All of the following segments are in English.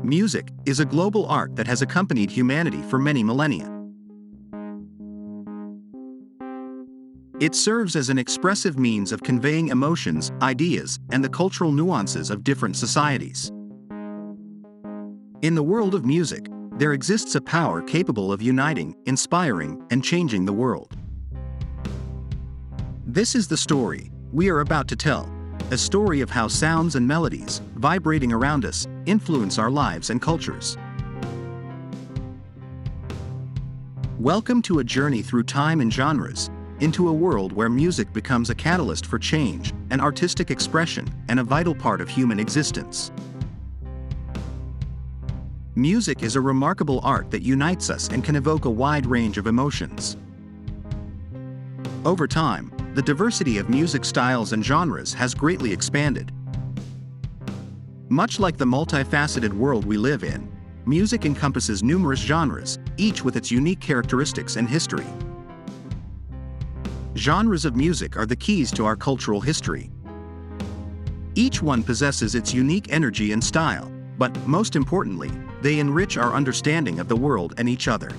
Music is a global art that has accompanied humanity for many millennia. It serves as an expressive means of conveying emotions, ideas, and the cultural nuances of different societies. In the world of music, there exists a power capable of uniting, inspiring, and changing the world. This is the story we are about to tell, a story of how sounds and melodies, vibrating around us, influence our lives and cultures. Welcome to a journey through time and genres, into a world where music becomes a catalyst for change, an artistic expression, and a vital part of human existence. Music is a remarkable art that unites us and can evoke a wide range of emotions. Over time, the diversity of music styles and genres has greatly expanded. Much like the multifaceted world we live in, music encompasses numerous genres, each with its unique characteristics and history. Genres of music are the keys to our cultural history. Each one possesses its unique energy and style, but, most importantly, they enrich our understanding of the world and each other.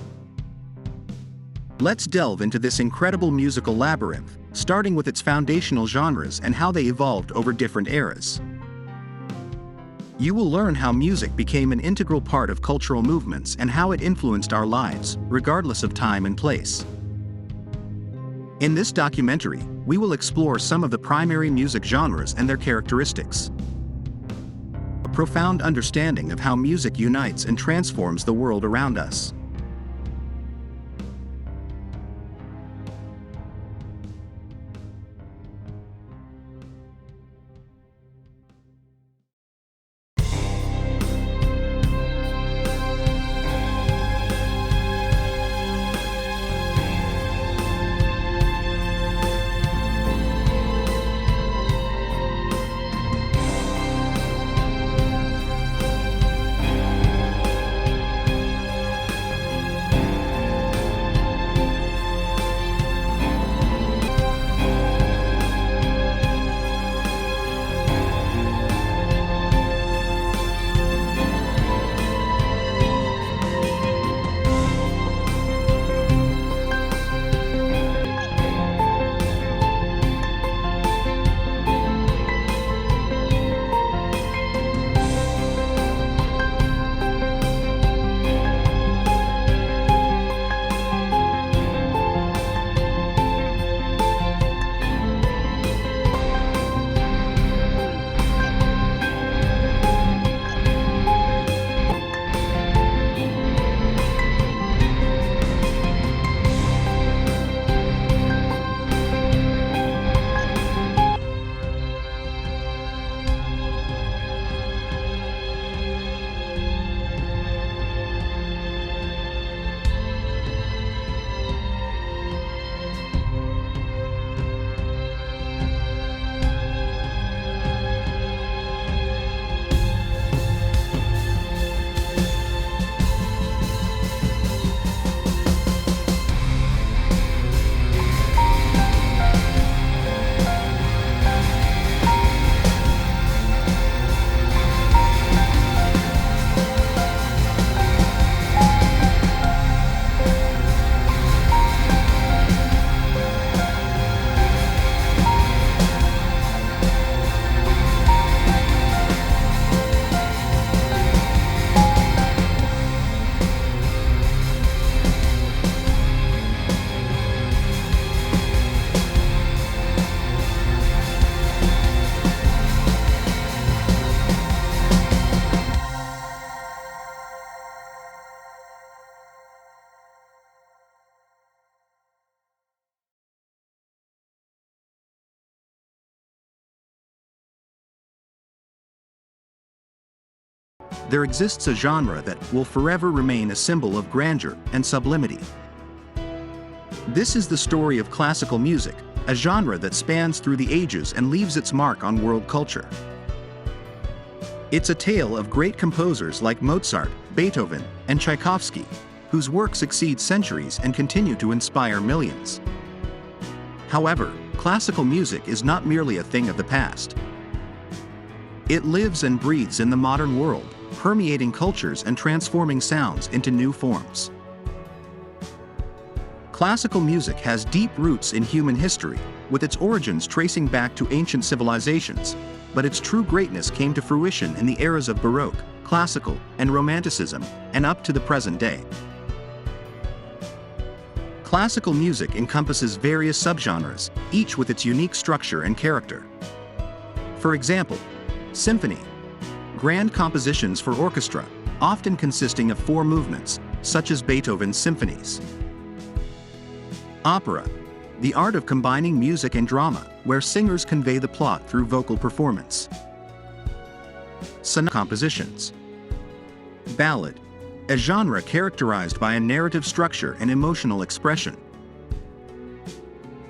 Let's delve into this incredible musical labyrinth, starting with its foundational genres and how they evolved over different eras. You will learn how music became an integral part of cultural movements and how it influenced our lives, regardless of time and place. In this documentary, we will explore some of the primary music genres and their characteristics. A profound understanding of how music unites and transforms the world around us. There exists a genre that will forever remain a symbol of grandeur and sublimity. This is the story of classical music, a genre that spans through the ages and leaves its mark on world culture. It's a tale of great composers like Mozart, Beethoven, and Tchaikovsky, whose works exceed centuries and continue to inspire millions. However, classical music is not merely a thing of the past. It lives and breathes in the modern world, permeating cultures and transforming sounds into new forms. Classical music has deep roots in human history, with its origins tracing back to ancient civilizations, but its true greatness came to fruition in the eras of Baroque, Classical, and Romanticism, and up to the present day. Classical music encompasses various subgenres, each with its unique structure and character. For example, symphony, grand compositions for orchestra, often consisting of 4 movements, such as Beethoven's symphonies. Opera, the art of combining music and drama, where singers convey the plot through vocal performance. Sonata compositions. Ballad, a genre characterized by a narrative structure and emotional expression.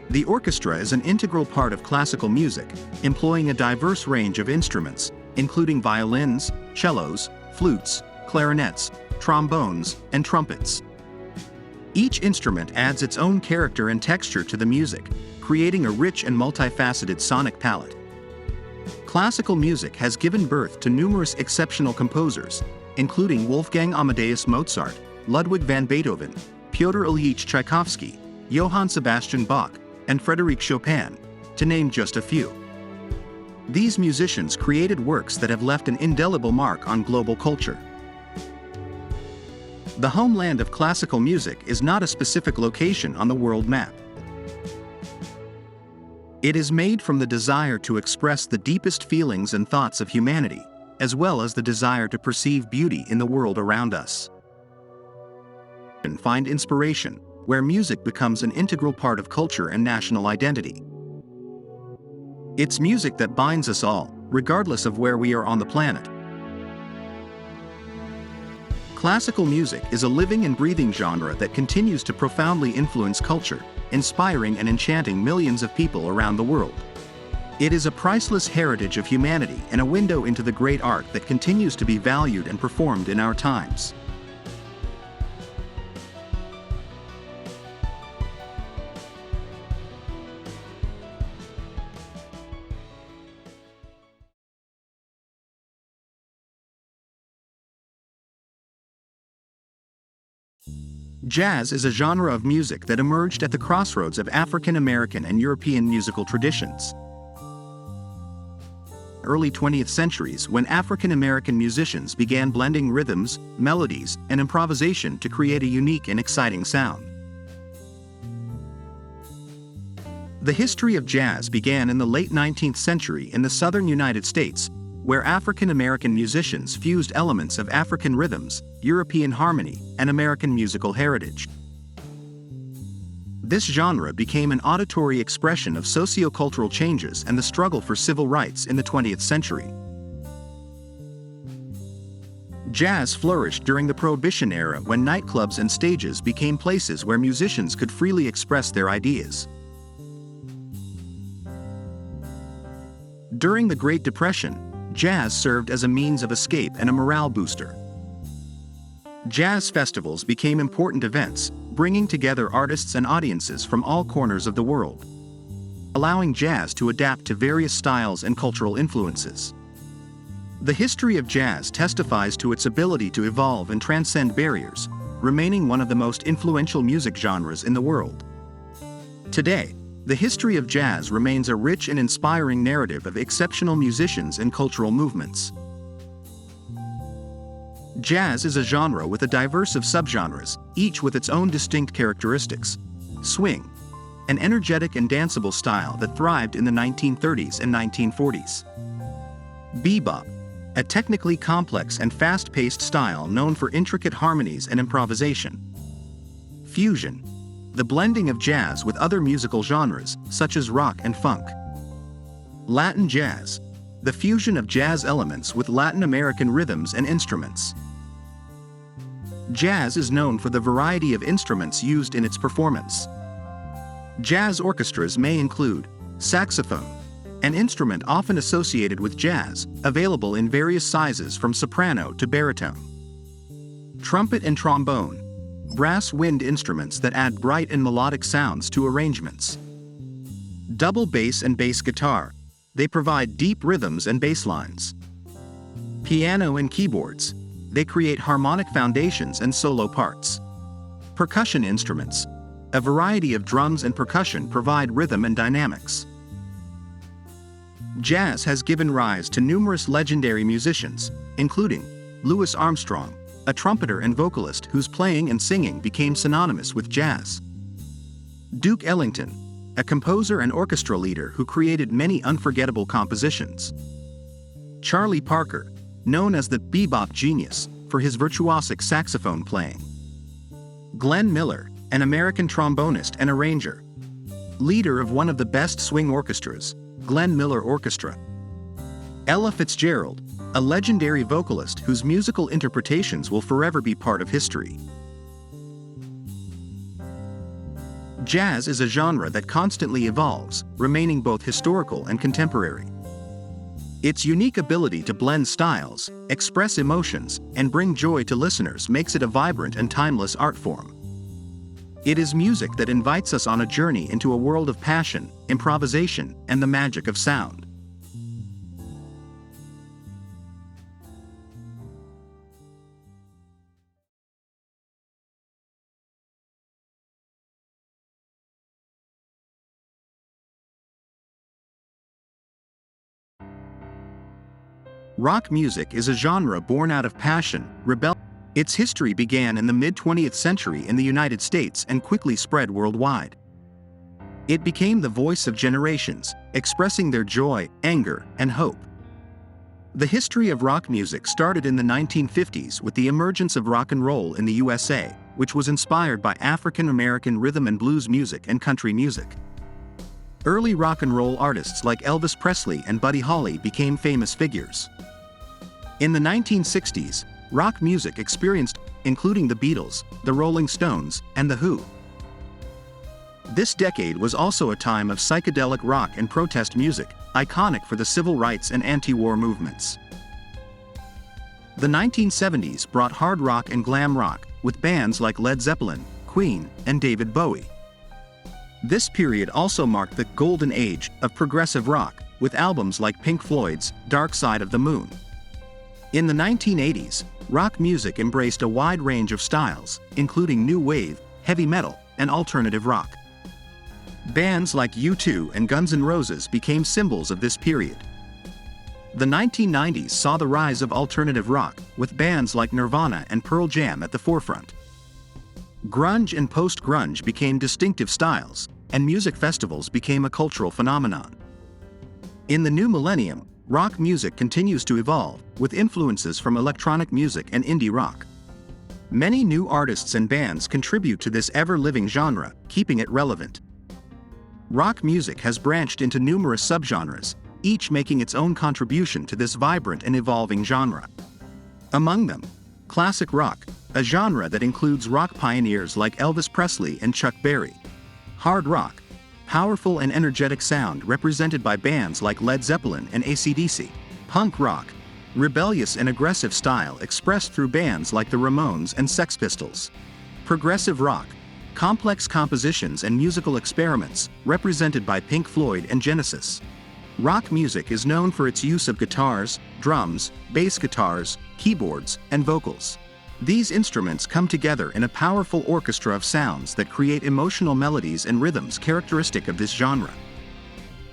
The orchestra is an integral part of classical music, employing a diverse range of instruments, including violins, cellos, flutes, clarinets, trombones, and trumpets. Each instrument adds its own character and texture to the music, creating a rich and multifaceted sonic palette. Classical music has given birth to numerous exceptional composers, including Wolfgang Amadeus Mozart, Ludwig van Beethoven, Pyotr Ilyich Tchaikovsky, Johann Sebastian Bach, and Frédéric Chopin, to name just a few. These musicians created works that have left an indelible mark on global culture. The homeland of classical music is not a specific location on the world map. It is made from the desire to express the deepest feelings and thoughts of humanity, as well as the desire to perceive beauty in the world around us. And find inspiration, where music becomes an integral part of culture and national identity. It's music that binds us all, regardless of where we are on the planet. Classical music is a living and breathing genre that continues to profoundly influence culture, inspiring and enchanting millions of people around the world. It is a priceless heritage of humanity and a window into the great art that continues to be valued and performed in our times. Jazz is a genre of music that emerged at the crossroads of African American and European musical traditions. Early 20th centuries, when African American musicians began blending rhythms, melodies, and improvisation to create a unique and exciting sound. The history of jazz began in the late 19th century in the southern United States, where African American musicians fused elements of African rhythms, European harmony, and American musical heritage. This genre became an auditory expression of sociocultural changes and the struggle for civil rights in the 20th century. Jazz flourished during the Prohibition era, when nightclubs and stages became places where musicians could freely express their ideas. During the Great Depression, jazz served as a means of escape and a morale booster. Jazz festivals became important events, bringing together artists and audiences from all corners of the world, allowing jazz to adapt to various styles and cultural influences. The history of jazz testifies to its ability to evolve and transcend barriers, remaining one of the most influential music genres in the world. Today, the history of jazz remains a rich and inspiring narrative of exceptional musicians and cultural movements. Jazz is a genre with a diverse of subgenres, each with its own distinct characteristics. Swing, an energetic and danceable style that thrived in the 1930s and 1940s. Bebop, a technically complex and fast-paced style known for intricate harmonies and improvisation. Fusion, the blending of jazz with other musical genres, such as rock and funk. Latin jazz, the fusion of jazz elements with Latin American rhythms and instruments. Jazz is known for the variety of instruments used in its performance. Jazz orchestras may include saxophone, an instrument often associated with jazz, available in various sizes from soprano to baritone. Trumpet and trombone, brass wind instruments that add bright and melodic sounds to arrangements. Double bass and bass guitar, they provide deep rhythms and bass lines. Piano and keyboards. They create harmonic foundations and solo parts. Percussion instruments. A variety of drums and percussion provide rhythm and dynamics. Jazz has given rise to numerous legendary musicians, including Louis Armstrong, a trumpeter and vocalist whose playing and singing became synonymous with jazz. Duke Ellington, a composer and orchestra leader who created many unforgettable compositions. Charlie Parker, known as the bebop genius for his virtuosic saxophone playing. Glenn Miller, an American trombonist and arranger. Leader of one of the best swing orchestras, Glenn Miller Orchestra. Ella Fitzgerald, a legendary vocalist whose musical interpretations will forever be part of history. Jazz is a genre that constantly evolves, remaining both historical and contemporary. Its unique ability to blend styles, express emotions, and bring joy to listeners makes it a vibrant and timeless art form. It is music that invites us on a journey into a world of passion, improvisation, and the magic of sound. Rock music is a genre born out of passion, rebellion. Its history began in the mid-20th century in the United States and quickly spread worldwide. It became the voice of generations, expressing their joy, anger, and hope. The history of rock music started in the 1950s with the emergence of rock and roll in the USA, which was inspired by African American rhythm and blues music and country music. Early rock and roll artists like Elvis Presley and Buddy Holly became famous figures. In the 1960s, rock music experienced, including the Beatles, the Rolling Stones, and The Who. This decade was also a time of psychedelic rock and protest music, iconic for the civil rights and anti-war movements. The 1970s brought hard rock and glam rock, with bands like Led Zeppelin, Queen, and David Bowie. This period also marked the golden age of progressive rock, with albums like Pink Floyd's Dark Side of the Moon. In the 1980s, rock music embraced a wide range of styles, including new wave, heavy metal, and alternative rock. Bands like U2 and Guns N' Roses became symbols of this period. The 1990s saw the rise of alternative rock, with bands like Nirvana and Pearl Jam at the forefront. Grunge and post-grunge became distinctive styles, and music festivals became a cultural phenomenon. In the new millennium, rock music continues to evolve, with influences from electronic music and indie rock. Many new artists and bands contribute to this ever-living genre, keeping it relevant. Rock music has branched into numerous subgenres, each making its own contribution to this vibrant and evolving genre. Among them, classic rock, a genre that includes rock pioneers like Elvis Presley and Chuck Berry. Hard rock, powerful and energetic sound represented by bands like Led Zeppelin and AC/DC. Punk rock, rebellious and aggressive style expressed through bands like the Ramones and Sex Pistols. Progressive rock, complex compositions and musical experiments, represented by Pink Floyd and Genesis. Rock music is known for its use of guitars, drums, bass guitars, keyboards, and vocals. These instruments come together in a powerful orchestra of sounds that create emotional melodies and rhythms characteristic of this genre.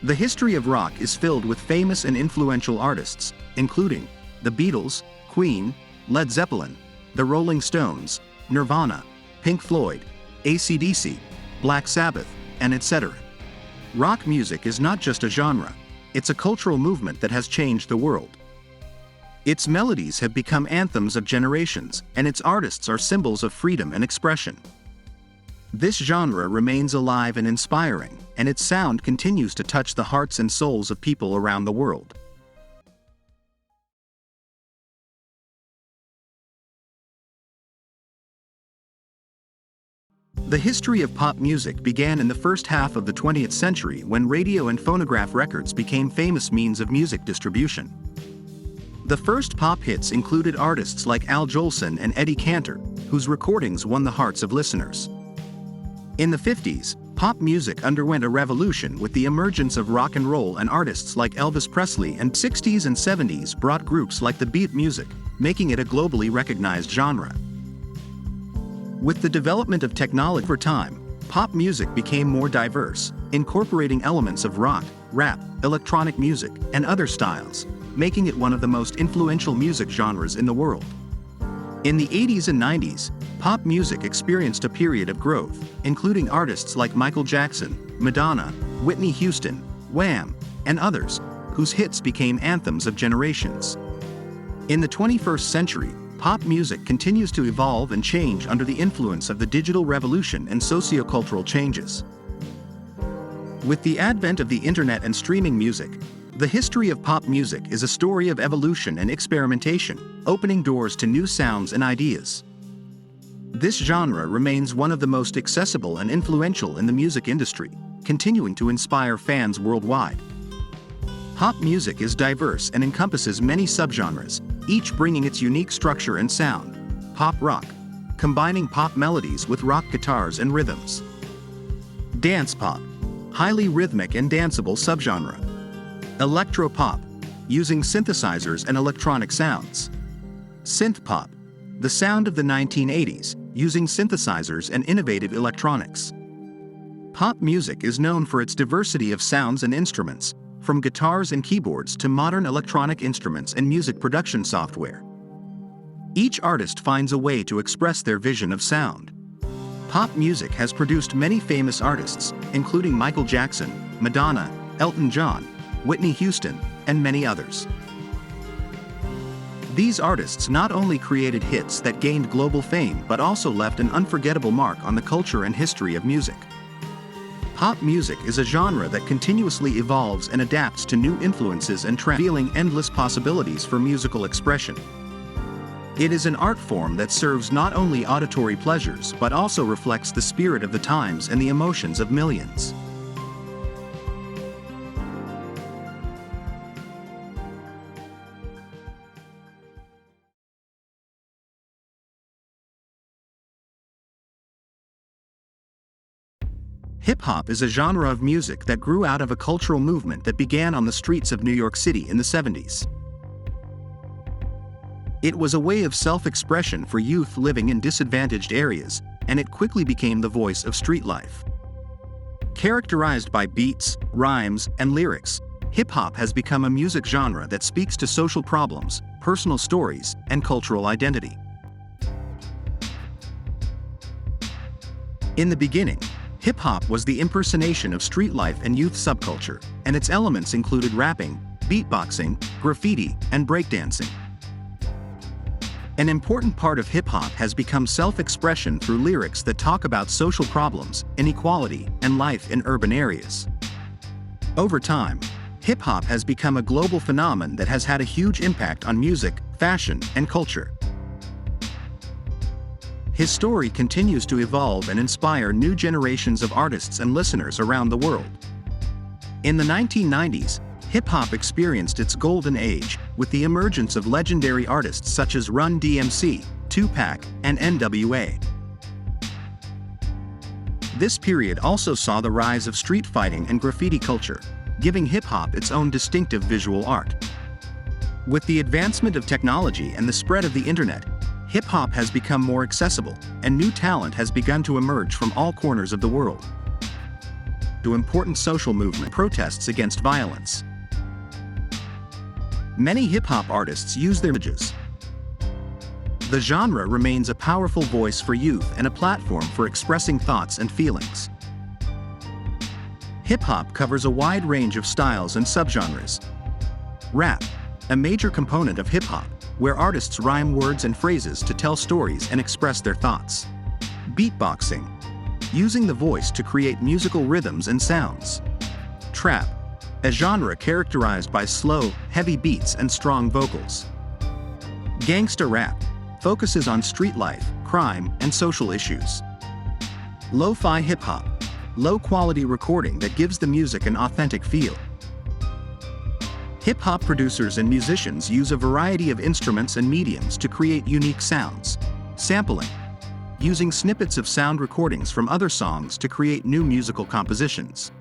The history of rock is filled with famous and influential artists, including the Beatles, Queen, Led Zeppelin, the Rolling Stones, Nirvana, Pink Floyd, AC/DC, Black Sabbath, and etc. Rock music is not just a genre, it's a cultural movement that has changed the world. Its melodies have become anthems of generations, and its artists are symbols of freedom and expression. This genre remains alive and inspiring, and its sound continues to touch the hearts and souls of people around the world. The history of pop music began in the first half of the 20th century when radio and phonograph records became famous means of music distribution. The first pop hits included artists like Al Jolson and Eddie Cantor, whose recordings won the hearts of listeners. In the 50s, Pop music underwent a revolution with the emergence of rock and roll, and artists like Elvis Presley and 60s and 70s brought groups like the beat music, making it a globally recognized genre. With the development of technology over time, pop music became more diverse, incorporating elements of rock, rap, electronic music, and other styles, making it one of the most influential music genres in the world. In the 80s and 90s, pop music experienced a period of growth, including artists like Michael Jackson, Madonna, Whitney Houston, Wham, and others, whose hits became anthems of generations. In the 21st century, pop music continues to evolve and change under the influence of the digital revolution and sociocultural changes. With the advent of the internet and streaming music, the history of pop music is a story of evolution and experimentation, opening doors to new sounds and ideas. This genre remains one of the most accessible and influential in the music industry, continuing to inspire fans worldwide. Pop music is diverse and encompasses many subgenres, each bringing its unique structure and sound. Pop rock, combining pop melodies with rock guitars and rhythms. Dance pop, highly rhythmic and danceable subgenre. Electro-pop, using synthesizers and electronic sounds. Synth-pop, the sound of the 1980s, using synthesizers and innovative electronics. Pop music is known for its diversity of sounds and instruments, from guitars and keyboards to modern electronic instruments and music production software. Each artist finds a way to express their vision of sound. Pop music has produced many famous artists, including Michael Jackson, Madonna, Elton John, Whitney Houston, and many others. These artists not only created hits that gained global fame but also left an unforgettable mark on the culture and history of music. Pop music is a genre that continuously evolves and adapts to new influences and trends, revealing endless possibilities for musical expression. It is an art form that serves not only auditory pleasures but also reflects the spirit of the times and the emotions of millions. Hip-hop is a genre of music that grew out of a cultural movement that began on the streets of New York City in the 70s. It was a way of self-expression for youth living in disadvantaged areas, and it quickly became the voice of street life. Characterized by beats, rhymes, and lyrics, hip-hop has become a music genre that speaks to social problems, personal stories, and cultural identity. In the beginning, hip-hop was the impersonation of street life and youth subculture, and its elements included rapping, beatboxing, graffiti, and breakdancing. An important part of hip-hop has become self-expression through lyrics that talk about social problems, inequality, and life in urban areas. Over time, hip-hop has become a global phenomenon that has had a huge impact on music, fashion, and culture. His story continues to evolve and inspire new generations of artists and listeners around the world. In the 1990s, hip-hop experienced its golden age, with the emergence of legendary artists such as Run DMC, Tupac, and NWA. This period also saw the rise of street fighting and graffiti culture, giving hip-hop its own distinctive visual art. With the advancement of technology and the spread of the internet, hip-hop has become more accessible, and new talent has begun to emerge from all corners of the world. To important social movement protests against violence. Many hip-hop artists use their images. The genre remains a powerful voice for youth and a platform for expressing thoughts and feelings. Hip-hop covers a wide range of styles and subgenres. Rap, a major component of hip-hop, where artists rhyme words and phrases to tell stories and express their thoughts. Beatboxing, using the voice to create musical rhythms and sounds. Trap, a genre characterized by slow, heavy beats and strong vocals. Gangsta rap, focuses on street life, crime, and social issues. Lo-fi hip-hop, low-quality recording that gives the music an authentic feel. Hip-hop producers and musicians use a variety of instruments and mediums to create unique sounds. Sampling, using snippets of sound recordings from other songs to create new musical compositions.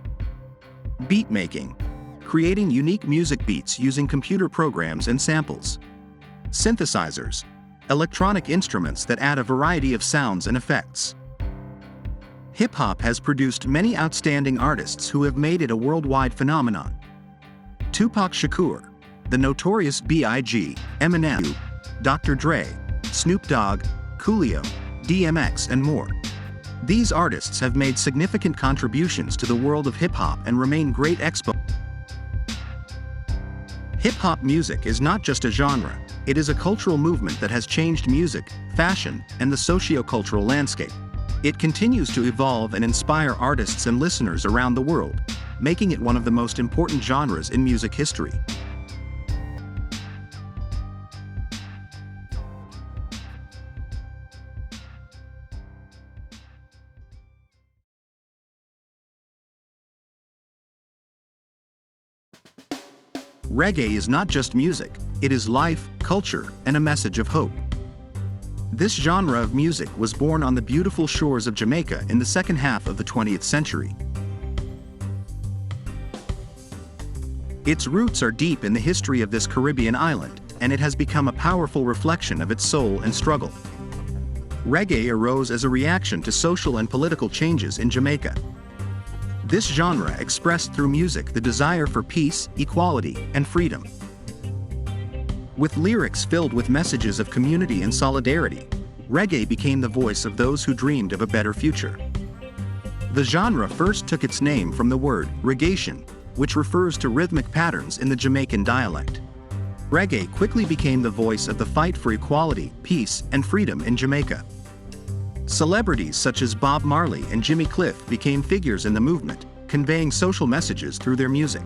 Beat making, creating unique music beats using computer programs and samples. Synthesizers, electronic instruments that add a variety of sounds and effects. Hip-hop has produced many outstanding artists who have made it a worldwide phenomenon. Tupac Shakur, the Notorious B.I.G., Eminem, Dr. Dre, Snoop Dogg, Coolio, DMX, and more. These artists have made significant contributions to the world of hip-hop and remain great exponents. Hip-hop music is not just a genre, it is a cultural movement that has changed music, fashion, and the socio-cultural landscape. It continues to evolve and inspire artists and listeners around the world, making it one of the most important genres in music history. Reggae is not just music, it is life, culture, and a message of hope. This genre of music was born on the beautiful shores of Jamaica in the second half of the 20th century. Its roots are deep in the history of this Caribbean island, and it has become a powerful reflection of its soul and struggle. Reggae arose as a reaction to social and political changes in Jamaica. This genre expressed through music the desire for peace, equality, and freedom. With lyrics filled with messages of community and solidarity, reggae became the voice of those who dreamed of a better future. The genre first took its name from the word reggaeton, which refers to rhythmic patterns in the Jamaican dialect. Reggae quickly became the voice of the fight for equality, peace, and freedom in Jamaica. Celebrities such as Bob Marley and Jimmy Cliff became figures in the movement, conveying social messages through their music.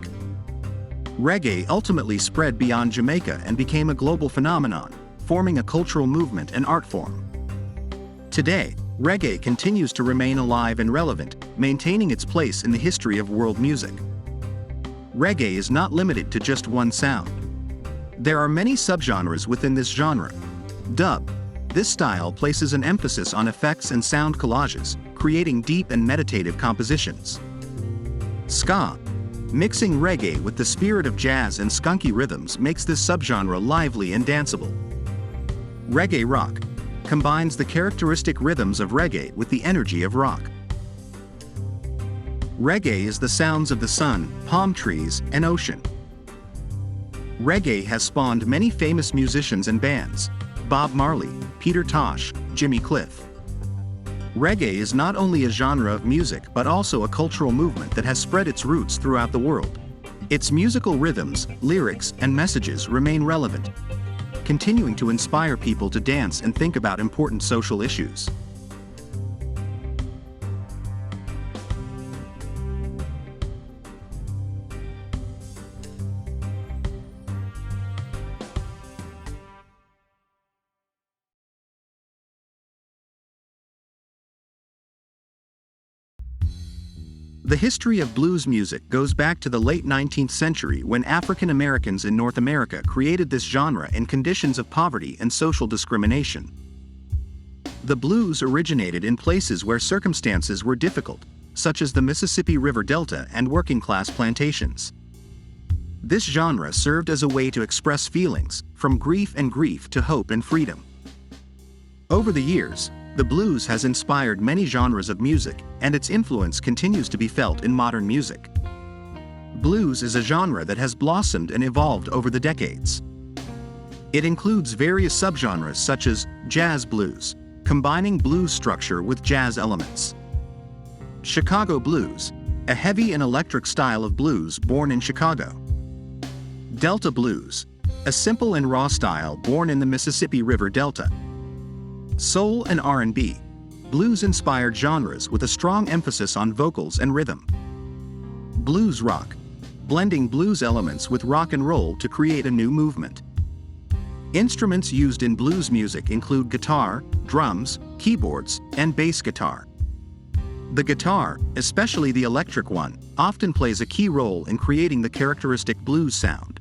Reggae ultimately spread beyond Jamaica and became a global phenomenon, forming a cultural movement and art form. Today, reggae continues to remain alive and relevant, maintaining its place in the history of world music. Reggae is not limited to just one sound. There are many subgenres within this genre. Dub. This style places an emphasis on effects and sound collages, creating deep and meditative compositions. Ska. Mixing reggae with the spirit of jazz and skunky rhythms makes this subgenre lively and danceable. Reggae rock combines the characteristic rhythms of reggae with the energy of rock. Reggae is the sounds of the sun, palm trees, and ocean. Reggae has spawned many famous musicians and bands: Bob Marley, Peter Tosh, Jimmy Cliff. Reggae is not only a genre of music but also a cultural movement that has spread its roots throughout the world. Its musical rhythms, lyrics, and messages remain relevant, continuing to inspire people to dance and think about important social issues. The history of blues music goes back to the late 19th century when African Americans in North America created this genre in conditions of poverty and social discrimination. The blues originated in places where circumstances were difficult, such as the Mississippi River Delta and working-class plantations. This genre served as a way to express feelings, from grief to hope and freedom. Over the years, the blues has inspired many genres of music, and its influence continues to be felt in modern music. Blues is a genre that has blossomed and evolved over the decades. It includes various subgenres such as jazz blues, combining blues structure with jazz elements. Chicago blues, a heavy and electric style of blues born in Chicago. Delta blues, a simple and raw style born in the Mississippi River Delta. Soul and R&B, blues-inspired genres with a strong emphasis on vocals and rhythm. Blues rock, blending blues elements with rock and roll to create a new movement. Instruments used in blues music include guitar, drums, keyboards, and bass guitar. The guitar, especially the electric one, often plays a key role in creating the characteristic blues sound.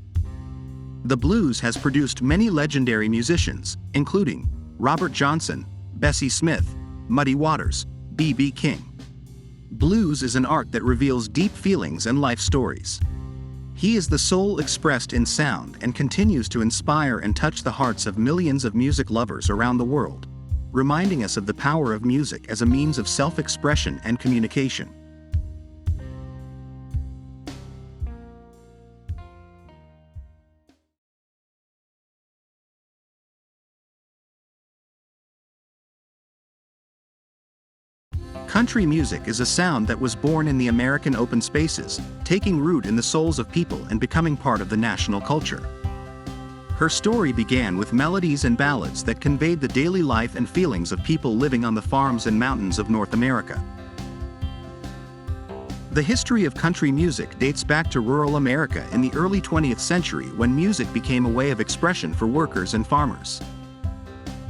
The blues has produced many legendary musicians, including Robert Johnson, Bessie Smith, Muddy Waters, B.B. King. Blues is an art that reveals deep feelings and life stories. He is the soul expressed in sound and continues to inspire and touch the hearts of millions of music lovers around the world, reminding us of the power of music as a means of self-expression and communication. Country music is a sound that was born in the American open spaces, taking root in the souls of people and becoming part of the national culture. Her story began with melodies and ballads that conveyed the daily life and feelings of people living on the farms and mountains of North America. The history of country music dates back to rural America in the early 20th century when music became a way of expression for workers and farmers.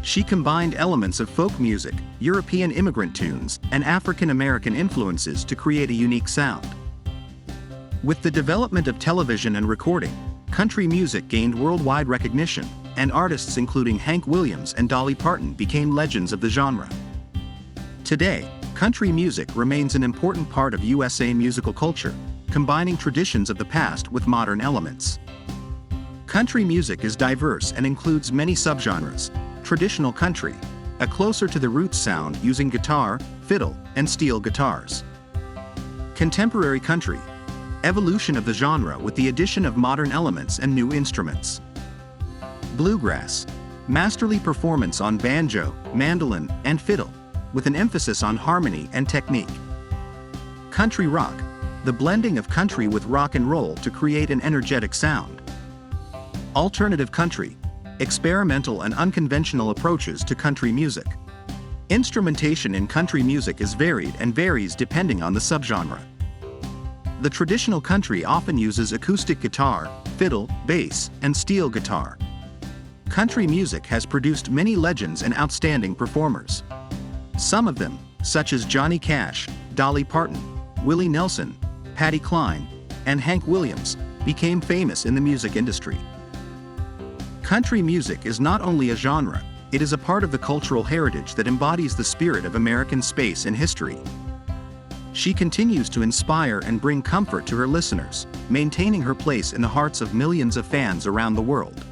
She combined elements of folk music, European immigrant tunes, and African American influences to create a unique sound. With the development of television and recording, country music gained worldwide recognition, and artists including Hank Williams and Dolly Parton became legends of the genre. Today, country music remains an important part of USA musical culture, combining traditions of the past with modern elements. Country music is diverse and includes many subgenres. Traditional country, a closer to the roots sound using guitar, fiddle, and steel guitars. Contemporary country, evolution of the genre with the addition of modern elements and new instruments. Bluegrass, masterly performance on banjo, mandolin, and fiddle, with an emphasis on harmony and technique. Country rock, the blending of country with rock and roll to create an energetic sound. Alternative country, experimental and unconventional approaches to country music. Instrumentation in country music is varied and varies depending on the subgenre. The traditional country often uses acoustic guitar, fiddle, bass, and steel guitar. Country music has produced many legends and outstanding performers. Some of them, such as Johnny Cash, Dolly Parton, Willie Nelson, Patsy Cline, and Hank Williams, became famous in the music industry. Country music is not only a genre, it is a part of the cultural heritage that embodies the spirit of American space and history. She continues to inspire and bring comfort to her listeners, maintaining her place in the hearts of millions of fans around the world.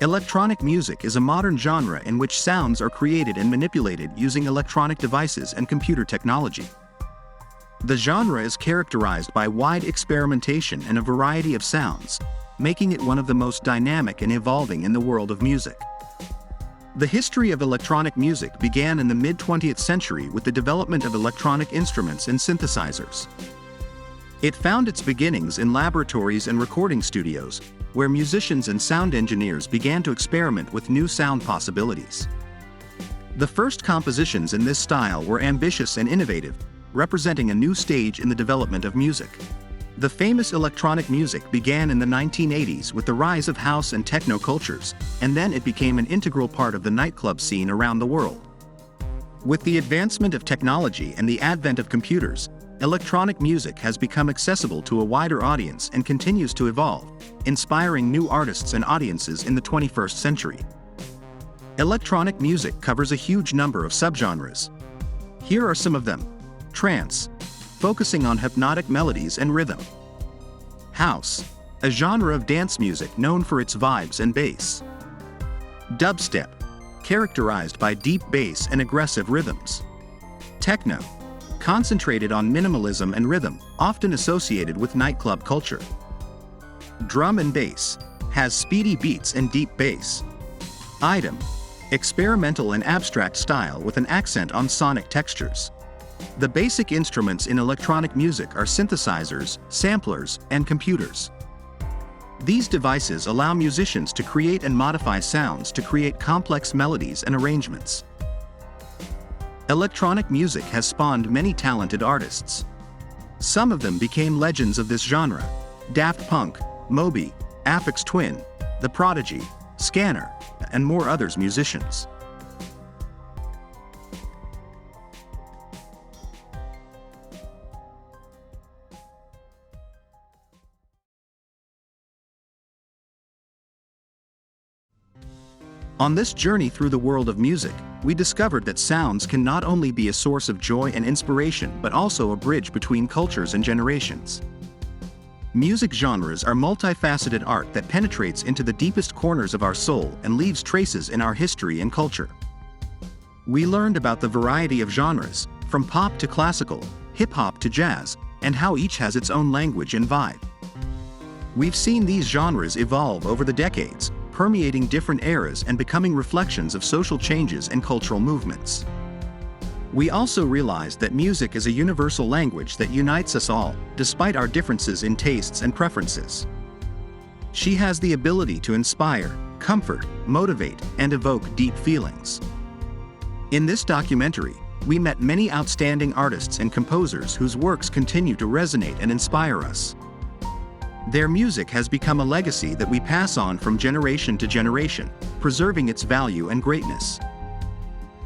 Electronic music is a modern genre in which sounds are created and manipulated using electronic devices and computer technology. The genre is characterized by wide experimentation and a variety of sounds, making it one of the most dynamic and evolving in the world of music. The history of electronic music began in the mid-20th century with the development of electronic instruments and synthesizers. It found its beginnings in laboratories and recording studios, where musicians and sound engineers began to experiment with new sound possibilities. The first compositions in this style were ambitious and innovative, representing a new stage in the development of music. The famous electronic music began in the 1980s with the rise of house and techno cultures, and then it became an integral part of the nightclub scene around the world. With the advancement of technology and the advent of computers, electronic music has become accessible to a wider audience and continues to evolve, inspiring new artists and audiences in the 21st century. Electronic music covers a huge number of subgenres. Here are some of them. Trance, focusing on hypnotic melodies and rhythm. House, a genre of dance music known for its vibes and bass. Dubstep, characterized by deep bass and aggressive rhythms. Techno, concentrated on minimalism and rhythm, often associated with nightclub culture. Drum and bass, has speedy beats and deep bass. Item, experimental and abstract style with an accent on sonic textures. The basic instruments in electronic music are synthesizers, samplers, and computers. These devices allow musicians to create and modify sounds to create complex melodies and arrangements. Electronic music has spawned many talented artists. Some of them became legends of this genre: Daft Punk, Moby, Aphex Twin, The Prodigy, Scanner, and more others musicians. On this journey through the world of music, we discovered that sounds can not only be a source of joy and inspiration but also a bridge between cultures and generations. Music genres are multifaceted art that penetrates into the deepest corners of our soul and leaves traces in our history and culture. We learned about the variety of genres, from pop to classical, hip-hop to jazz, and how each has its own language and vibe. We've seen these genres evolve over the decades, permeating different eras and becoming reflections of social changes and cultural movements. We also realized that music is a universal language that unites us all, despite our differences in tastes and preferences. She has the ability to inspire, comfort, motivate, and evoke deep feelings. In this documentary, we met many outstanding artists and composers whose works continue to resonate and inspire us. Their music has become a legacy that we pass on from generation to generation, preserving its value and greatness.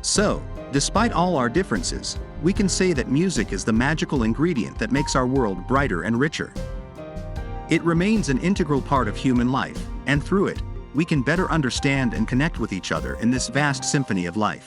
So, despite all our differences, we can say that music is the magical ingredient that makes our world brighter and richer. It remains an integral part of human life, and through it, we can better understand and connect with each other in this vast symphony of life.